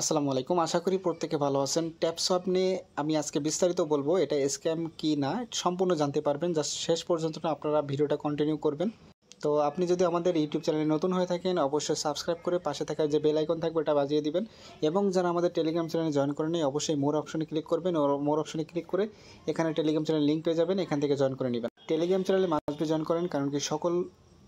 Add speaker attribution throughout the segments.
Speaker 1: আসসালামু আলাইকুম। আশা করি প্রত্যেকে ভালো আছেন। ট্যাপসপ নিয়ে আমি আজকে বিস্তারিত বলব। এটা স্ক্যাম কি না সম্পূর্ণ জানতে পারবেন। জাস্ট শেষ পর্যন্ত না আপনারা ভিডিওটা কন্টিনিউ করবেন। তো আপনি যদি আমাদের ইউটিউব চ্যানেলে নতুন হয়ে থাকেন অবশ্যই সাবস্ক্রাইব করে পাশে থাকা যে বেল আইকন থাকবে ওটা বাজিয়ে দিবেন এবং যারা আমাদের টেলিগ্রাম চ্যানেলে জয়েন করেনি অবশ্যই মোর অপশনে ক্লিক করবেন। মোর অপশনে ক্লিক করে এখানে টেলিগ্রাম চ্যানেল লিঙ্ক পেয়ে যাবেন। এখান থেকে জয়েন করে নেবেন। টেলিগ্রাম চ্যানেলে মাস্ট বি জয়েন করেন, কারণ কি সকল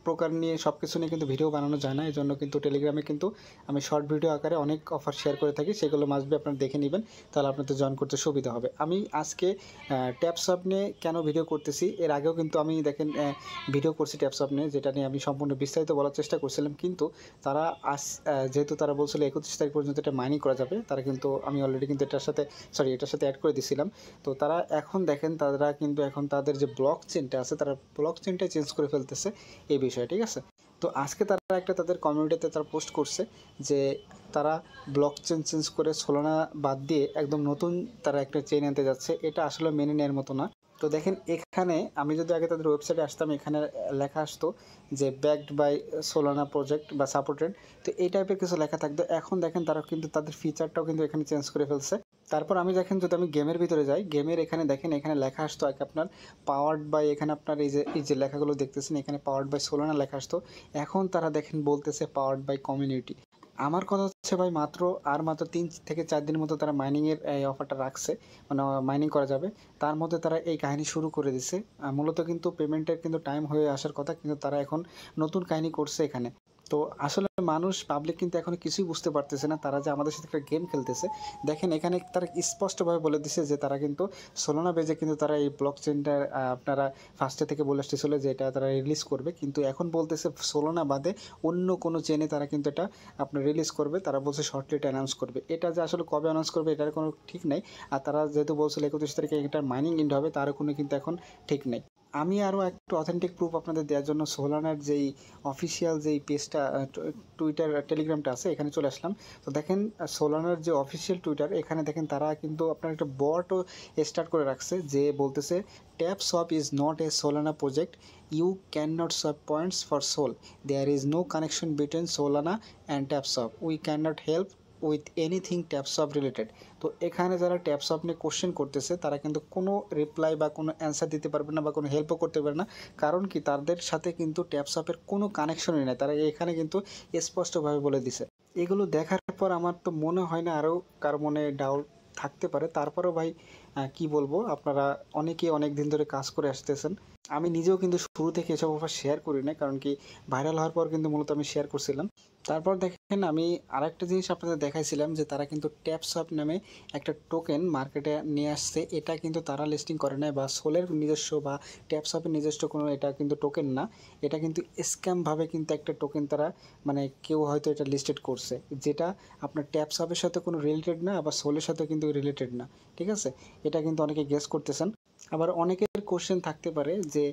Speaker 1: প্রকার নিয়ে সব কিছু নিয়ে কিন্তু ভিডিও বানানো যায় না। এজন্য কিন্তু টেলিগ্রামে কিন্তু আমি শর্ট ভিডিও আকারে অনেক অফার শেয়ার করে থাকি, সেগুলো মাস্ট বি আপনারা দেখে নেবেন, তাহলে আপনাদের জয়েন করতে সুবিধা হবে। আমি আজকে ট্যাপসপ নিয়ে কেন ভিডিও করতেছি, এর আগেও কিন্তু আমি দেখেন ভিডিও করছি ট্যাপসপ নিয়ে, যেটা নিয়ে আমি সম্পূর্ণ বিস্তারিত বলার চেষ্টা করছিলাম। কিন্তু তারা যেহেতু তারা বলছিল 31 তারিখ পর্যন্ত এটা মাইনিং করা যাবে, তারা কিন্তু আমি অলরেডি কিন্তু এটার সাথে অ্যাড করে দিয়েছিলাম। তো তারা এখন দেখেন তারা কিন্তু এখন তাদের যে ব্লক চেনটা আছে তারা ব্লক চেনটা চেঞ্জ করে ফেলতেছে এই বিষয়ে, ঠিক আছে। তো আজকে তারা একটা তাদের কমিউনিটিতে তারা পোস্ট করছে যে তারা ব্লক চেন চেঞ্জ করে সোলানা বাদ দিয়ে একদম নতুন তারা একটা চেন আনতে যাচ্ছে। এটা আসলে মেনে নেওয়ার মতো না। তো দেখেন এখানে আমি যদি আগে তাদের ওয়েবসাইটে আসতাম, এখানে লেখা আসতো যে ব্যাকড বাই সোলানা প্রজেক্ট বা সাপোর্টেড। তো এই টাইপের কিছু লেখা থাকতো। এখন দেখেন তারা কিন্তু তাদের ফিচারটাও কিন্তু এখানে চেঞ্জ করে ফেলছে। তারপর আমি দেখেন যদি আমি গেমের ভিতরে যাই, গেমের এখানে দেখেন এখানে লেখা আসতো আগে আপনার পাওয়ার্ড বাই, এখানে আপনার এই যে লেখাগুলো দেখতেছেন এখানে পাওয়ার্ড বাই সোলানা লেখা আসতো। এখন তারা দেখেন বলতেছে পাওয়ার্ড বাই কমিউনিটি। আমার কথা হচ্ছে ভাই মাত্র 3 থেকে 4 দিনের মতো তারা মাইনিংয়ের এই অফারটা রাখছে, মানে মাইনিং করা যাবে। তার মধ্যে তারা এই কাহিনী শুরু করে দিছে। মূলত কিন্তু পেমেন্টের কিন্তু টাইম হয়ে আসার কথা, কিন্তু তারা এখন নতুন কাহিনী করছে এখানে। তো আসলে মানুষ পাবলিক কিন্তু এখন কিছুই বুঝতে পারতেছে না, তারা যে আমাদের সাথে একটা গেম খেলতেছে। দেখেন এখানে তারা স্পষ্টভাবে বলে দিছে যে তারা কিন্তু সোলানা বেজে কিন্তু তারা এই ব্লক চেনটা আপনারা ফার্স্টে থেকে বলে আসতেছিল যে এটা তারা রিলিজ করবে, কিন্তু এখন বলতেছে সোলানা বাদে অন্য কোনো চেনে তারা কিন্তু এটা আপনার রিলিজ করবে। তারা বলছে শর্টলি এটা অ্যানাউন্স করবে। এটা যে আসলে কবে অ্যানাউন্স করবে এটার কোনো ঠিক নেই। আর তারা যেহেতু বলছিল 31 তারিখে এটার মাইনিং এন্ড হবে, তারও কোনো কিন্তু এখন ঠিক নেই। আমি আরও একটু অথেন্টিক প্রুফ আপনাদের দেওয়ার জন্য সোলানার যেই অফিসিয়াল যেই পেজটা টুইটার টেলিগ্রামটা আছে এখানে চলে আসলাম। তো দেখেন সোলানার যে অফিসিয়াল টুইটার, এখানে দেখেন তারা কিন্তু আপনার একটা বটও স্টার্ট করে রাখছে যে বলতেছে TapSwap is not a Solana project, you can not swap points for SOL, there is no connection between Solana and TapSwap, we can not help with anything TapSwap related. তো এখানে যারা ট্যাপসপ নিয়ে কোশ্চেন করতেছে তারা কিন্তু কোনো রিপ্লাই বা কোনো অ্যান্সার দিতে পারবে না বা কোনো হেল্পও করতে পারবে না, কারণ কি তাদের সাথে কিন্তু ট্যাপসপের কোনো কানেকশনই নেই। তারা এখানে কিন্তু স্পষ্টভাবে বলে দিছে। এগুলো দেখার পর আমার তো মনে হয় না আরও কারো মনে ডাউট থাকতে পারে। তারপরেও ভাই কি বলবো, আপনারা অনেকেই অনেক দিন ধরে কাজ করে আসতেছেন। আমি নিজেও কিন্তু শুরু থেকে এসব অফার শেয়ার করি না, কারণ কি ভাইরাল হওয়ার পর কিন্তু মূলত আমি শেয়ার করছিলাম। তারপর দেখেন আমি আরেকটা জিনিস আপনাদের দেখাইছিলাম যে তারা কিন্তু ট্যাপসপ নামে একটা টোকেন মার্কেটে নিয়ে আসছে। এটা কিন্তু তারা লিস্টিং করে নাই বা সোলের নিজস্ব বা ট্যাপসপের নিজস্ব কোনো এটা কিন্তু টোকেন না। এটা কিন্তু স্ক্যামভাবে কিন্তু একটা টোকেন তারা মানে কেউ হয়তো এটা লিস্টেড করছে, যেটা আপনার ট্যাপসপের সাথে কোনো রিলেটেড না, আবার সোলের সাথে কিন্তু রিলেটেড না, ঠিক আছে। এটা কিন্তু অনেকে গেস করতেছেন। আবার অনেকের কোশ্চেন থাকতে পারে যে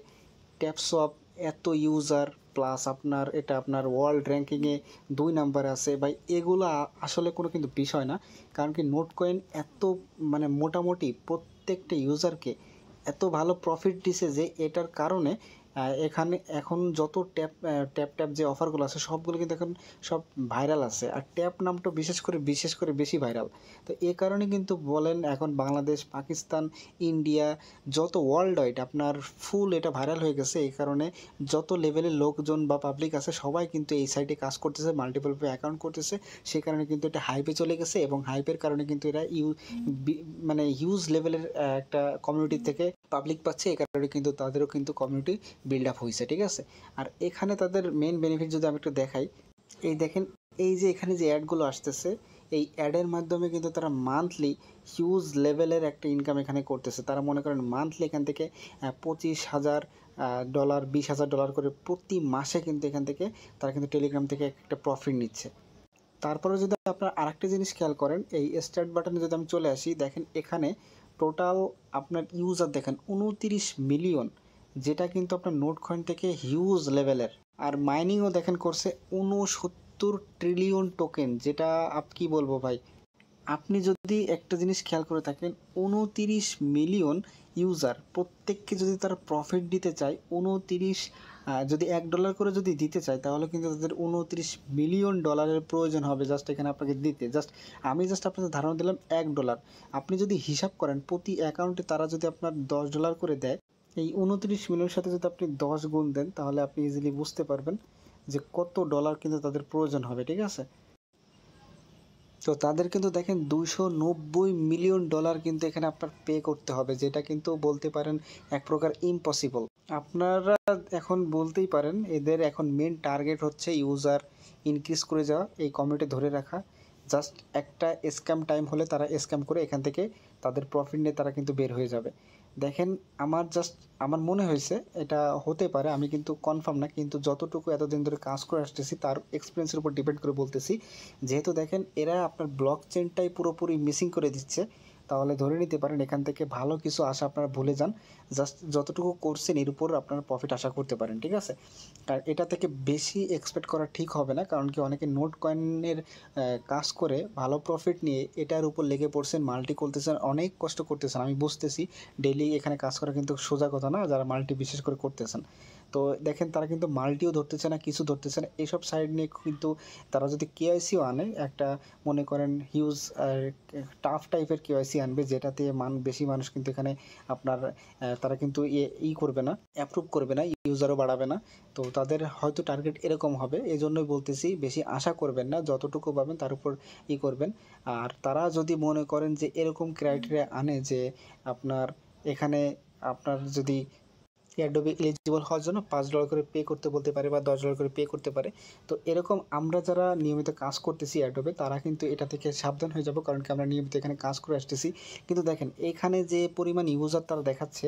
Speaker 1: ট্যাপসপ এত ইউজার প্লাস আপনার এটা আপনার ওয়ার্ল্ড র্যাঙ্কিংয়ে 2 নাম্বারে আছে ভাই, এগুলো আসলে কোনো কিন্তু বিষয় না। কারণ কি নোট কয়েন এত মানে মোটামুটি প্রত্যেকটা ইউজারকে এত ভালো প্রফিট দিছে যে এটার কারণে এখানে এখন যত ট্যাপ যে অফারগুলো আছে সবগুলো কিন্তু এখন সব ভাইরাল আছে। আর ট্যাপ নামটা বিশেষ করে বেশি ভাইরাল। তো এ কারণে কিন্তু বলেন এখন বাংলাদেশ, পাকিস্তান, ইন্ডিয়া, যত ওয়ার্ল্ড ওয়াইড আপনার ফুল এটা ভাইরাল হয়ে গেছে। এই কারণে যত লেভেলের লোকজন বা পাবলিক আছে সবাই কিন্তু এই সাইটে কাজ করতেছে, মাল্টিপল অ্যাকাউন্ট করতেছে। সেই কারণে কিন্তু এটা হাইপে চলে গেছে এবং হাইপের কারণে কিন্তু এরা মানে হিউজ লেভেলের একটা কমিউনিটি থেকে পাবলিক পাচ্ছে। এই কারণে কিন্তু তাদেরও কিন্তু কমিউনিটি বিল্ড আপ হয়েছে, ঠিক আছে। আর এখানে তাদের মেন বেনিফিট যদি আমি একটু দেখাই, এই দেখেন এই যে এখানে যে অ্যাডগুলো আসতেছে, এই অ্যাডের মাধ্যমে কিন্তু তারা মান্থলি হিউজ লেভেলের একটা ইনকাম এখানে করতেছে। তারা মনে করেন মান্থলি এখান থেকে $25,000 $20,000 করে প্রতি মাসে কিন্তু এখান থেকে তারা কিন্তু টেলিগ্রাম থেকে একটা প্রফিট নিচ্ছে। তারপরে যদি আপনার আরেকটা জিনিস খেয়াল করেন, এই স্টার্ট বাটনে যদি আমি চলে আসি, দেখেন এখানে টোটাল আপনার ইউজার দেখেন 29 মিলিয়ন, যেটা কিন্তু আপনার নোট কয়েন থেকে হিউজ লেভেলের। আর মাইনিংও দেখেন করছে 69 ট্রিলিয়ন টোকেন, যেটা কি বলবো ভাই। আপনি যদি একটা জিনিস খেয়াল করে থাকেন, 29 মিলিয়ন ইউজার প্রত্যেককে যদি তারা প্রফিট দিতে চায় 29 যদি $1 করে যদি দিতে চায় তাহলে কিন্তু তাদের $29 মিলিয়ন প্রয়োজন হবে জাস্ট এখানে আপনাকে দিতে। আমি আপনাদের ধারণা দিলাম $1। আপনি যদি হিসাব করেন প্রতি অ্যাকাউন্টে তারা যদি আপনার $10 করে দেয়, এই 29 মিলিয়নের সাথে যদি আপনি 10 গুণ দেন তাহলে আপনি ইজিলি বুঝতে পারবেন যে কত ডলার কিন্তু তাদের প্রয়োজন হবে, ঠিক আছে? তো তাদের কিন্তু দেখেন $290 মিলিয়ন কিন্তু এখানে আপনার পে করতে হবে, যেটা কিন্তু বলতে পারেন এক প্রকার ইম্পসিবল। আপনারা এখন বলতেই পারেন এদের এখন মেন টার্গেট হচ্ছে ইউজার ইনক্রিজ করে যাওয়া, এই কমিউনিটি ধরে রাখা। জাস্ট একটা স্ক্যাম টাইম হলে তারা স্ক্যাম করে এখান থেকে তাদের প্রফিট নিয়ে তারা কিন্তু বের হয়ে যাবে। দেখেন আমার মনে হয়েছে এটা হতে পারে, আমি কিন্তু কনফার্ম না, কিন্তু যতটুকু এতদিন ধরে কাজ করে আসতেছি তার এক্সপিরিয়েন্সের উপর ডিপেন্ড করে বলতেছি। যেহেতু দেখেন এরা আপনার ব্লক চেনটাই পুরোপুরি মিসিং করে দিচ্ছে, তাহলে ধরে নিতে পারেন এখান থেকে ভালো কিছু আশা আপনারা ভুলে যান। জাস্ট যতটুকু করছেন এর উপর আপনারা প্রফিট আশা করতে পারেন, ঠিক আছে? আর এটা থেকে বেশি এক্সপেক্ট করা ঠিক হবে না, কারণ কি অনেকে নোট কয়েনের কাজ করে ভালো প্রফিট নিয়ে এটার উপর লেগে পড়ছেন, মাল্টি করতেছেন, অনেক কষ্ট করতেছেন। আমি বুঝতেছি ডেইলি এখানে কাজ করা কিন্তু সোজা কথা না, যারা মাল্টি বিশেষ করে করতেছেন। তো দেখেন তারা কিন্তু মাল্টিও ধরতেছে না, কিছু ধরতেছে না, এইসব সাইড নিয়ে কিন্তু তারা যদি কেওয়াইসিও আনে, একটা মনে করেন হিউজ টাফ টাইপের কেওয়াইসি আনবে, যেটাতে বেশি মানুষ কিন্তু এখানে আপনার তারা কিন্তু করবে না, অ্যাপ্রুভ করবে না, ইউজারও বাড়াবে না। তো তাদের হয়তো টার্গেট এরকম হবে, এই জন্যই বলতেছি বেশি আশা করবেন না, যতটুকু পাবেন তার উপর করবেন। আর তারা যদি মনে করেন যে এরকম ক্রাইটেরিয়া আনে যে আপনার এখানে আপনার যদি অ্যাডোবি এলিজিবল হওয়ার জন্য $5 করে পে করতে বলতে পারে বা $10 করে পে করতে পারে। তো এরকম আমরা যারা নিয়মিত কাজ করতেছি অ্যাডোবে তারা কিন্তু এটা থেকে সাবধান হয়ে যাব, কারণ কি আমরা নিয়মিত এখানে কাজ করে আসতেছি। কিন্তু দেখেন এখানে যে পরিমাণ ইউজার তারা দেখাচ্ছে,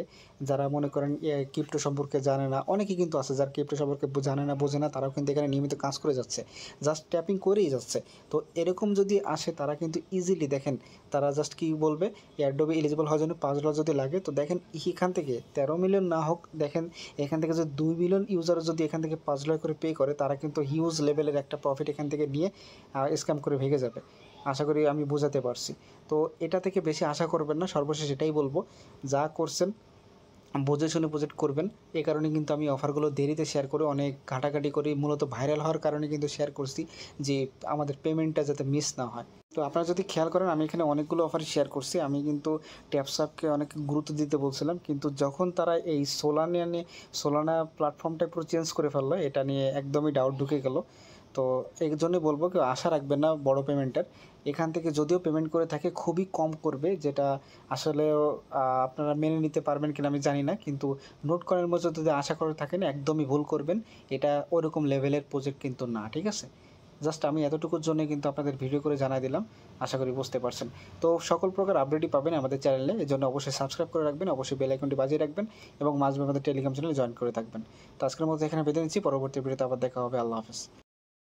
Speaker 1: যারা মনে করেন ক্রিপ্টো সম্পর্কে জানে না, অনেকেই কিন্তু আছে যারা ক্রিপ্টো সম্পর্কে জানে না, বোঝে না, তারাও কিন্তু এখানে নিয়মিত কাজ করে যাচ্ছে, জাস্ট ট্যাপিং করেই যাচ্ছে। তো এরকম যদি আসে তারা কিন্তু ইজিলি দেখেন তারা জাস্ট কি বলবে, অ্যাডোবে এলিজিবল হওয়ার জন্য $5 যদি লাগে, তো দেখেন এখান থেকে 13 মিলিয়ন না হোক, দেখেন এখান থেকে যদি 2 মিলিয়ন ইউজার যদি এখান থেকে $5 করে পে করে, তারা কিন্তু হিউজ লেভেলের একটা প্রফিট এখান থেকে নিয়ে স্ক্যাম করে ভেঙে যাবে। আশা করি আমি বোঝাতে পারছি। তো এটা থেকে বেশি আশা করবেন না, সর্বশেষ এটাই বলবো, যা করছেন বুঝে শুনে প্রজেক্ট করবেন। এই কারণে কিন্তু আমি অফারগুলো দেরিতে শেয়ার করে অনেক ঘাটাঘাটি করি, মূলত ভাইরাল হওয়ার কারণে কিন্তু শেয়ার করছি, যে আমাদের পেমেন্টটা যাতে মিস না হয়। তো আপনারা যদি খেয়াল করেন আমি এখানে অনেকগুলো অফার শেয়ার করছি। আমি কিন্তু ট্যাপসঅ্যাপকে অনেক গুরুত্ব দিতে বলছিলাম, কিন্তু যখন তারা এই সোলানা প্ল্যাটফর্মটা পুরো চেঞ্জ করে ফেললো, এটা নিয়ে একদমই ডাউট ঢুকে গেল। তো এই জন্যই বলবো কেউ আশা রাখবেন না বড় পেমেন্টের। এখান থেকে যদিও পেমেন্ট করে থাকে খুবই কম করবে, যেটা আসলেও আপনারা মেনে নিতে পারবেন কিনা আমি জানি না, কিন্তু নোট কয়েনের মধ্যে যদি আশা করে থাকেন একদমই ভুল করবেন। এটা ওরকম লেভেলের প্রজেক্ট কিন্তু না, ঠিক আছে? জাস্ট আমি এতটুকুর জন্য কিন্তু আপনাদের ভিডিও করে জানাই দিলাম, আশা করি বুঝতে পারছেন। তো সকল প্রকার আপডেটই পাবেন আমাদের চ্যানেলে, এই জন্য অবশ্যই সাবস্ক্রাইব করে রাখবেন, অবশ্যই বেল আইকনটি বাজিয়ে রাখবেন এবং মাঝে আমাদের টেলিগ্রাম চ্যানেলে জয়েন করে থাকবেন। তো আজকের মতো এখানে বেঁধে নিচ্ছি, পরবর্তী ভিডিওতে আবার দেখা হবে। আল্লাহ হাফেজ।